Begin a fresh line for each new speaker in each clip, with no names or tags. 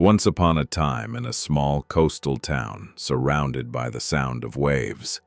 Once upon a time, in a small coastal town surrounded by the sound of waves,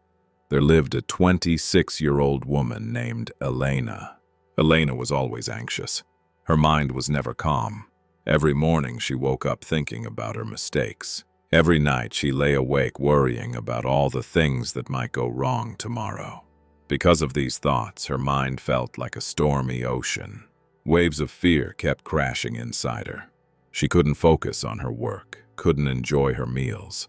there lived a 26-year-old woman named Elena. Elena was always anxious. Her mind was never calm. Every morning she woke up thinking about her mistakes. Every night she lay awake worrying about all the things that might go wrong tomorrow. Because of these thoughts, her mind felt like a stormy ocean. Waves of fear kept crashing inside her. She couldn't focus on her work, couldn't enjoy her meals,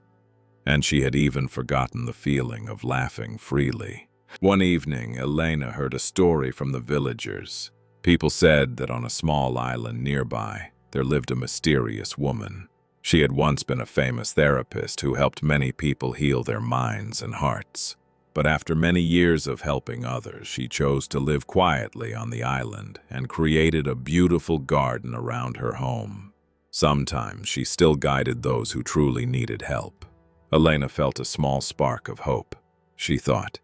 and she had even forgotten the feeling of laughing freely. One evening, Elena heard a story from the villagers. People said that on a small island nearby, there lived a mysterious woman. She had once been a famous therapist who helped many people heal their minds and hearts. But after many years of helping others, she chose to live quietly on the island and created a beautiful garden around her home. Sometimes she still guided those who truly needed help. Elena felt a small spark of hope. She thought,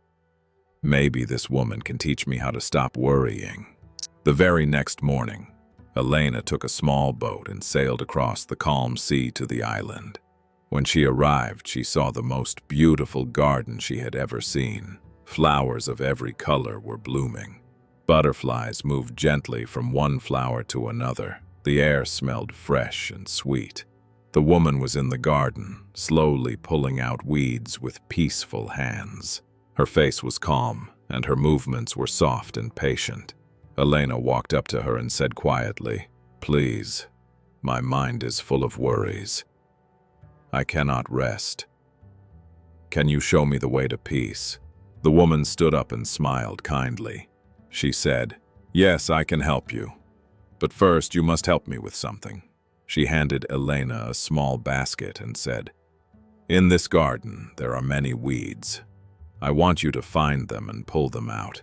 maybe this woman can teach me how to stop worrying. The very next morning, Elena took a small boat and sailed across the calm sea to the island. When she arrived, she saw the most beautiful garden she had ever seen. Flowers of every color were blooming. Butterflies moved gently from one flower to another. The air smelled fresh and sweet. The woman was in the garden, slowly pulling out weeds with peaceful hands. Her face was calm, and her movements were soft and patient. Elena walked up to her and said quietly, "Please, my mind is full of worries. I cannot rest. Can you show me the way to peace?" The woman stood up and smiled kindly. She said, "Yes, I can help you. But first, you must help me with something." She handed Elena a small basket and said, "In this garden, there are many weeds. I want you to find them and pull them out.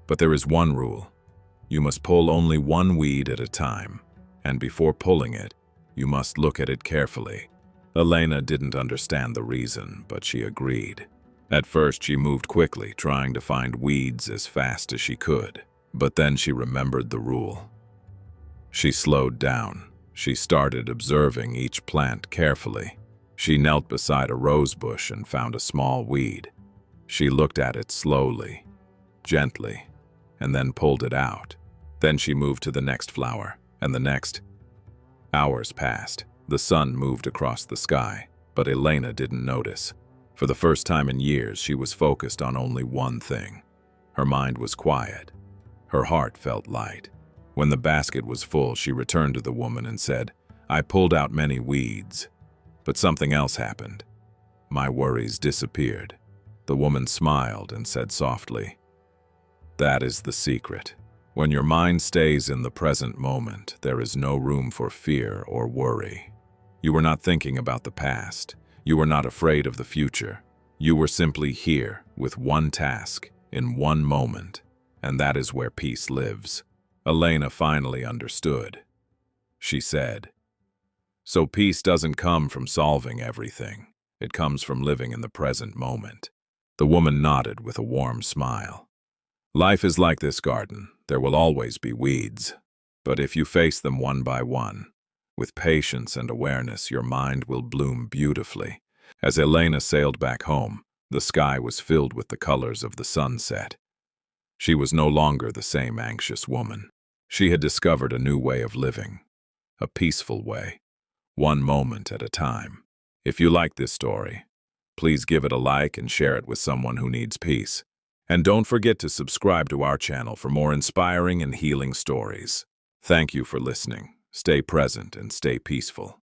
But there is one rule. You must pull only one weed at a time, and before pulling it, you must look at it carefully." Elena didn't understand the reason, but she agreed. At first, she moved quickly, trying to find weeds as fast as she could. But then she remembered the rule. She slowed down. She started observing each plant carefully. She knelt beside a rose bush and found a small weed. She looked at it slowly, gently, and then pulled it out. Then she moved to the next flower, and the next. Hours passed. The sun moved across the sky, but Elena didn't notice. For the first time in years, she was focused on only one thing. Her mind was quiet. Her heart felt light. When the basket was full, she returned to the woman and said, "I pulled out many weeds, but something else happened. My worries disappeared." The woman smiled and said softly, "That is the secret. When your mind stays in the present moment, there is no room for fear or worry. You were not thinking about the past. You were not afraid of the future. You were simply here with one task, in one moment, and that is where peace lives." Elena finally understood. She said, "So peace doesn't come from solving everything. It comes from living in the present moment." The woman nodded with a warm smile. "Life is like this garden. There will always be weeds. But if you face them one by one, with patience and awareness, your mind will bloom beautifully." As Elena sailed back home, the sky was filled with the colors of the sunset. She was no longer the same anxious woman. She had discovered a new way of living, a peaceful way, one moment at a time. If you like this story, please give it a like and share it with someone who needs peace. And don't forget to subscribe to our channel for more inspiring and healing stories. Thank you for listening. Stay present and stay peaceful.